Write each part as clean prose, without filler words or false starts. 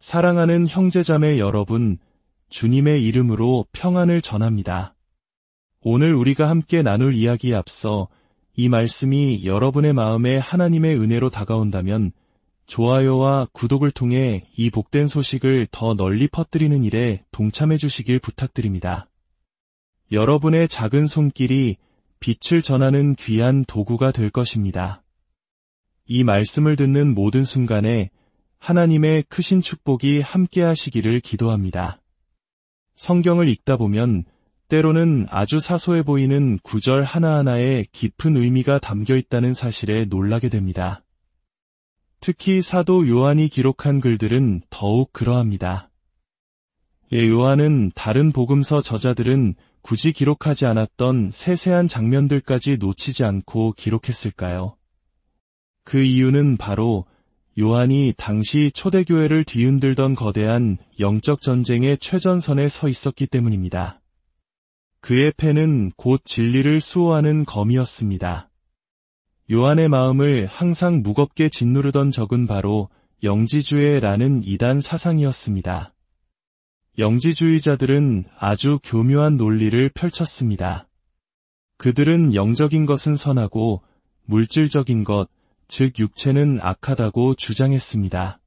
사랑하는 형제자매 여러분, 주님의 이름으로 평안을 전합니다. 오늘 우리가 함께 나눌 이야기에 앞서 이 말씀이 여러분의 마음에 하나님의 은혜로 다가온다면 좋아요와 구독을 통해 이 복된 소식을 더 널리 퍼뜨리는 일에 동참해 주시길 부탁드립니다. 여러분의 작은 손길이 빛을 전하는 귀한 도구가 될 것입니다. 이 말씀을 듣는 모든 순간에 하나님의 크신 축복이 함께 하시기를 기도합니다. 성경을 읽다 보면 때로는 아주 사소해 보이는 구절 하나하나에 깊은 의미가 담겨 있다는 사실에 놀라게 됩니다. 특히 사도 요한이 기록한 글들은 더욱 그러합니다. 요한은 다른 복음서 저자들은 굳이 기록하지 않았던 세세한 장면들까지 놓치지 않고 기록했을까요? 그 이유는 바로 요한이 당시 초대교회를 뒤흔들던 거대한 영적 전쟁의 최전선에 서 있었기 때문입니다. 그의 펜은 곧 진리를 수호하는 검이었습니다. 요한의 마음을 항상 무겁게 짓누르던 적은 바로 영지주의라는 이단 사상이었습니다. 영지주의자들은 아주 교묘한 논리를 펼쳤습니다. 그들은 영적인 것은 선하고 물질적인 것, 즉 육체는 악하다고 주장했습니다.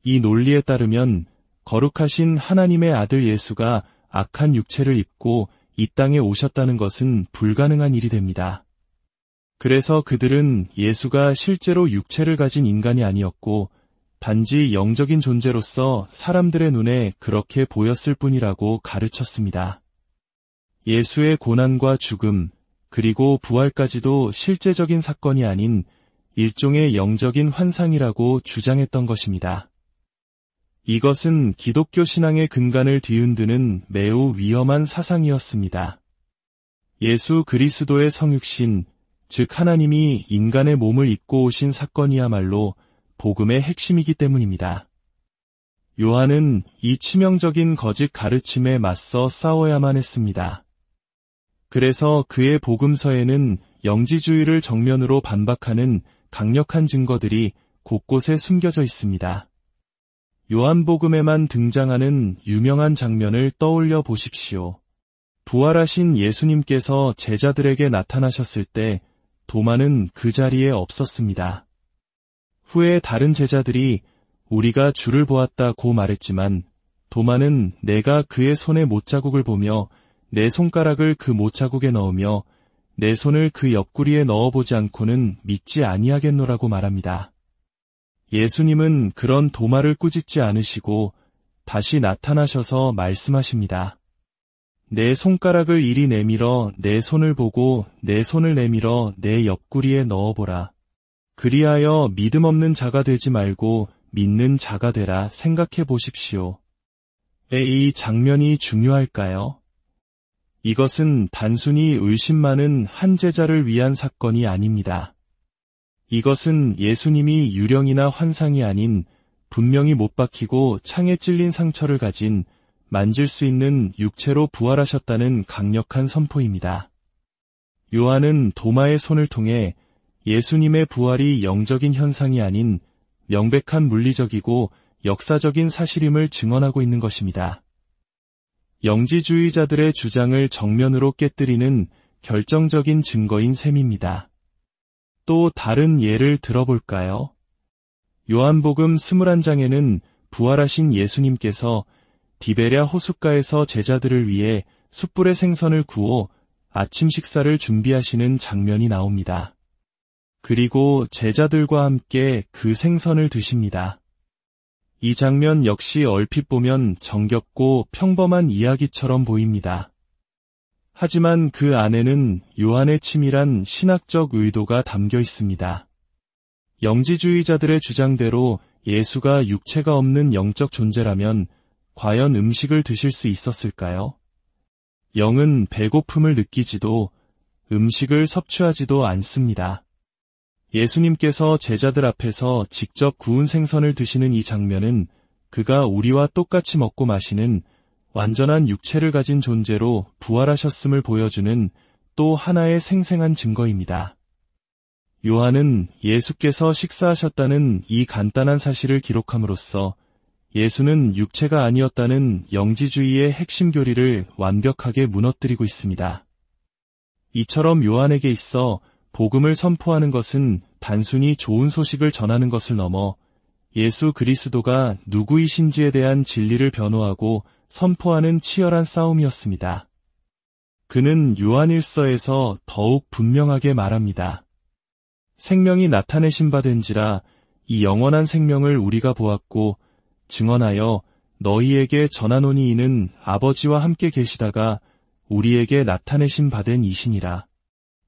이 논리에 따르면 거룩하신 하나님의 아들 예수가 악한 육체를 입고 이 땅에 오셨다는 것은 불가능한 일이 됩니다. 그래서 그들은 예수가 실제로 육체를 가진 인간이 아니었고 단지 영적인 존재로서 사람들의 눈에 그렇게 보였을 뿐이라고 가르쳤습니다. 예수의 고난과 죽음, 그리고 부활까지도 실제적인 사건이 아닌 일종의 영적인 환상이라고 주장했던 것입니다. 이것은 기독교 신앙의 근간을 뒤흔드는 매우 위험한 사상이었습니다. 예수 그리스도의 성육신, 즉 하나님이 인간의 몸을 입고 오신 사건이야말로 복음의 핵심이기 때문입니다. 요한은 이 치명적인 거짓 가르침에 맞서 싸워야만 했습니다. 그래서 그의 복음서에는 영지주의를 정면으로 반박하는 강력한 증거들이 곳곳에 숨겨져 있습니다. 요한복음에만 등장하는 유명한 장면을 떠올려 보십시오. 부활하신 예수님께서 제자들에게 나타나셨을 때 도마는 그 자리에 없었습니다. 후에 다른 제자들이 우리가 주를 보았다고 말했지만 도마는 내가 그의 손의 못자국을 보며 내 손가락을 그 못자국에 넣으며 내 손을 그 옆구리에 넣어보지 않고는 믿지 아니하겠노라고 말합니다. 예수님은 그런 도마를 꾸짖지 않으시고 다시 나타나셔서 말씀하십니다. 내 손가락을 이리 내밀어 내 손을 보고 내 손을 내밀어 내 옆구리에 넣어보라. 그리하여 믿음 없는 자가 되지 말고 믿는 자가 되라. 생각해 보십시오. 이 장면이 중요할까요? 이것은 단순히 의심 많은 한 제자를 위한 사건이 아닙니다. 이것은 예수님이 유령이나 환상이 아닌 분명히 못 박히고 창에 찔린 상처를 가진 만질 수 있는 육체로 부활하셨다는 강력한 선포입니다. 요한은 도마의 손을 통해 예수님의 부활이 영적인 현상이 아닌 명백한 물리적이고 역사적인 사실임을 증언하고 있는 것입니다. 영지주의자들의 주장을 정면으로 깨뜨리는 결정적인 증거인 셈입니다. 또 다른 예를 들어볼까요? 요한복음 21장에는 부활하신 예수님께서 디베랴 호숫가에서 제자들을 위해 숯불의 생선을 구워 아침 식사를 준비하시는 장면이 나옵니다. 그리고 제자들과 함께 그 생선을 드십니다. 이 장면 역시 얼핏 보면 정겹고 평범한 이야기처럼 보입니다. 하지만 그 안에는 요한의 치밀한 신학적 의도가 담겨 있습니다. 영지주의자들의 주장대로 예수가 육체가 없는 영적 존재라면 과연 음식을 드실 수 있었을까요? 영은 배고픔을 느끼지도 음식을 섭취하지도 않습니다. 예수님께서 제자들 앞에서 직접 구운 생선을 드시는 이 장면은 그가 우리와 똑같이 먹고 마시는 완전한 육체를 가진 존재로 부활하셨음을 보여주는 또 하나의 생생한 증거입니다. 요한은 예수께서 식사하셨다는 이 간단한 사실을 기록함으로써 예수는 육체가 아니었다는 영지주의의 핵심 교리를 완벽하게 무너뜨리고 있습니다. 이처럼 요한에게 있어 복음을 선포하는 것은 단순히 좋은 소식을 전하는 것을 넘어 예수 그리스도가 누구이신지에 대한 진리를 변호하고 선포하는 치열한 싸움이었습니다. 그는 요한일서에서 더욱 분명하게 말합니다. 생명이 나타내신 바 된지라 이 영원한 생명을 우리가 보았고 증언하여 너희에게 전하노니 이는 아버지와 함께 계시다가 우리에게 나타내신 바 된 이시니라.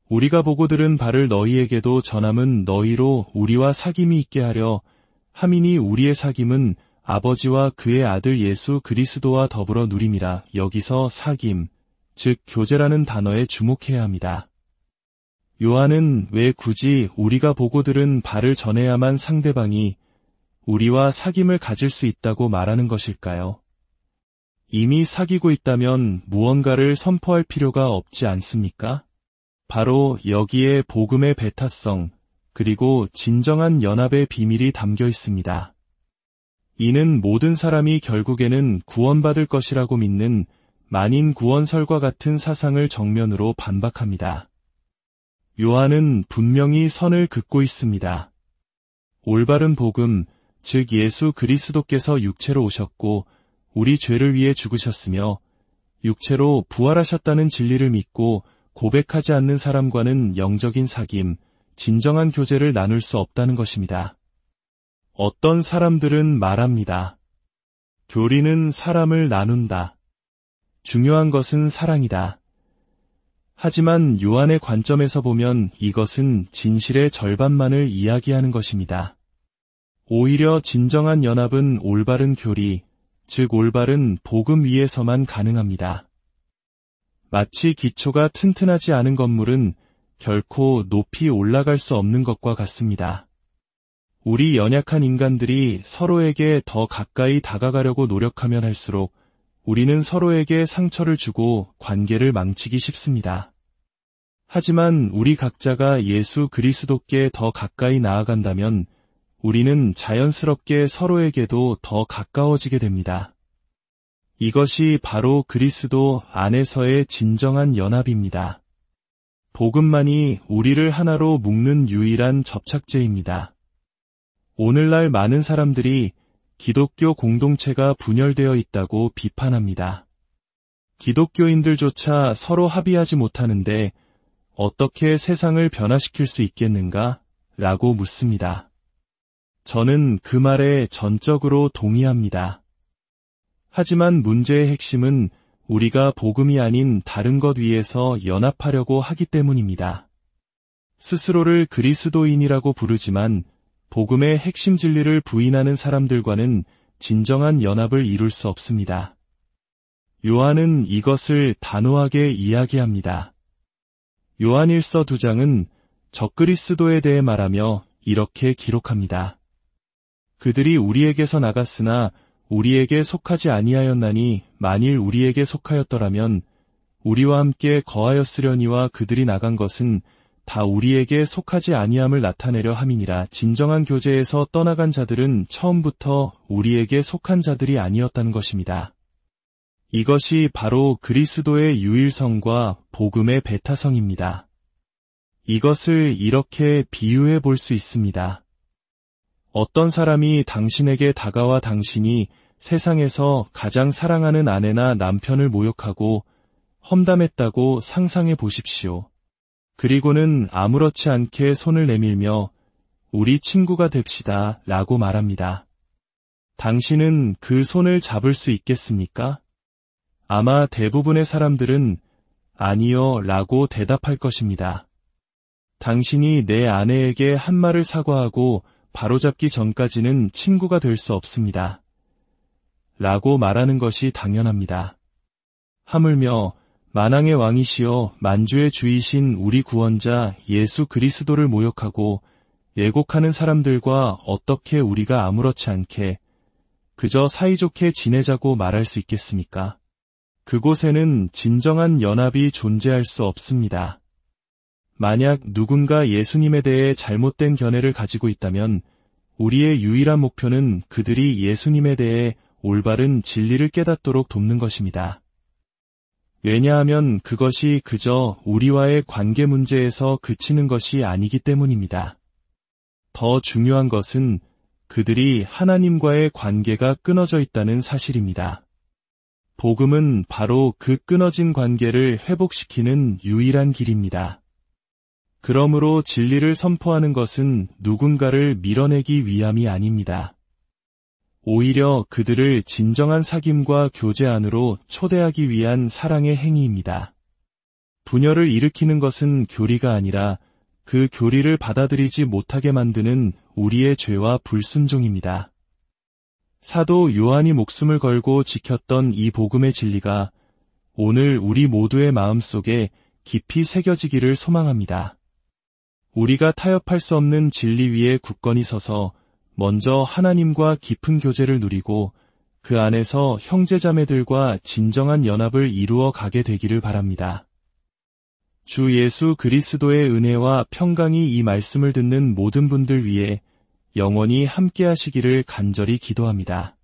우리가 보고 들은 바를 너희에게도 전함은 너희로 우리와 사귐이 있게 하려 함이니 우리의 사귐은 아버지와 그의 아들 예수 그리스도와 더불어 누림이라. 여기서 사귐, 즉 교제라는 단어에 주목해야 합니다. 요한은 왜 굳이 우리가 보고 들은 바를 전해야만 상대방이 우리와 사귐을 가질 수 있다고 말하는 것일까요? 이미 사귀고 있다면 무언가를 선포할 필요가 없지 않습니까? 바로 여기에 복음의 배타성, 그리고 진정한 연합의 비밀이 담겨 있습니다. 이는 모든 사람이 결국에는 구원받을 것이라고 믿는 만인 구원설과 같은 사상을 정면으로 반박합니다. 요한은 분명히 선을 긋고 있습니다. 올바른 복음, 즉 예수 그리스도께서 육체로 오셨고 우리 죄를 위해 죽으셨으며 육체로 부활하셨다는 진리를 믿고 고백하지 않는 사람과는 영적인 사귐, 진정한 교제를 나눌 수 없다는 것입니다. 어떤 사람들은 말합니다. 교리는 사람을 나눈다. 중요한 것은 사랑이다. 하지만 요한의 관점에서 보면 이것은 진실의 절반만을 이야기하는 것입니다. 오히려 진정한 연합은 올바른 교리, 즉 올바른 복음 위에서만 가능합니다. 마치 기초가 튼튼하지 않은 건물은 결코 높이 올라갈 수 없는 것과 같습니다. 우리 연약한 인간들이 서로에게 더 가까이 다가가려고 노력하면 할수록 우리는 서로에게 상처를 주고 관계를 망치기 쉽습니다. 하지만 우리 각자가 예수 그리스도께 더 가까이 나아간다면 우리는 자연스럽게 서로에게도 더 가까워지게 됩니다. 이것이 바로 그리스도 안에서의 진정한 연합입니다. 복음만이 우리를 하나로 묶는 유일한 접착제입니다. 오늘날 많은 사람들이 기독교 공동체가 분열되어 있다고 비판합니다. 기독교인들조차 서로 합의하지 못하는데 어떻게 세상을 변화시킬 수 있겠는가? 라고 묻습니다. 저는 그 말에 전적으로 동의합니다. 하지만 문제의 핵심은 우리가 복음이 아닌 다른 것 위에서 연합하려고 하기 때문입니다. 스스로를 그리스도인이라고 부르지만 복음의 핵심 진리를 부인하는 사람들과는 진정한 연합을 이룰 수 없습니다. 요한은 이것을 단호하게 이야기합니다. 요한일서 2장은 적그리스도에 대해 말하며 이렇게 기록합니다. 그들이 우리에게서 나갔으나 우리에게 속하지 아니하였나니 만일 우리에게 속하였더라면 우리와 함께 거하였으려니와 그들이 나간 것은 다 우리에게 속하지 아니함을 나타내려 함이니라. 진정한 교제에서 떠나간 자들은 처음부터 우리에게 속한 자들이 아니었다는 것입니다. 이것이 바로 그리스도의 유일성과 복음의 배타성입니다. 이것을 이렇게 비유해 볼 수 있습니다. 어떤 사람이 당신에게 다가와 당신이 세상에서 가장 사랑하는 아내나 남편을 모욕하고 험담했다고 상상해 보십시오. 그리고는 아무렇지 않게 손을 내밀며 우리 친구가 됩시다 라고 말합니다. 당신은 그 손을 잡을 수 있겠습니까? 아마 대부분의 사람들은 아니요 라고 대답할 것입니다. 당신이 내 아내에게 한 말을 사과하고 바로잡기 전까지는 친구가 될 수 없습니다. 라고 말하는 것이 당연합니다. 하물며 만왕의 왕이시여 만주의 주이신 우리 구원자 예수 그리스도를 모욕하고 예곡하는 사람들과 어떻게 우리가 아무렇지 않게 그저 사이좋게 지내자고 말할 수 있겠습니까? 그곳에는 진정한 연합이 존재할 수 없습니다. 만약 누군가 예수님에 대해 잘못된 견해를 가지고 있다면 우리의 유일한 목표는 그들이 예수님에 대해 올바른 진리를 깨닫도록 돕는 것입니다. 왜냐하면 그것이 그저 우리와의 관계 문제에서 그치는 것이 아니기 때문입니다. 더 중요한 것은 그들이 하나님과의 관계가 끊어져 있다는 사실입니다. 복음은 바로 그 끊어진 관계를 회복시키는 유일한 길입니다. 그러므로 진리를 선포하는 것은 누군가를 밀어내기 위함이 아닙니다. 오히려 그들을 진정한 사귐과 교제 안으로 초대하기 위한 사랑의 행위입니다. 분열을 일으키는 것은 교리가 아니라 그 교리를 받아들이지 못하게 만드는 우리의 죄와 불순종입니다. 사도 요한이 목숨을 걸고 지켰던 이 복음의 진리가 오늘 우리 모두의 마음속에 깊이 새겨지기를 소망합니다. 우리가 타협할 수 없는 진리 위에 굳건히 서서 먼저 하나님과 깊은 교제를 누리고 그 안에서 형제자매들과 진정한 연합을 이루어 가게 되기를 바랍니다. 주 예수 그리스도의 은혜와 평강이 이 말씀을 듣는 모든 분들 위해 영원히 함께 하시기를 간절히 기도합니다.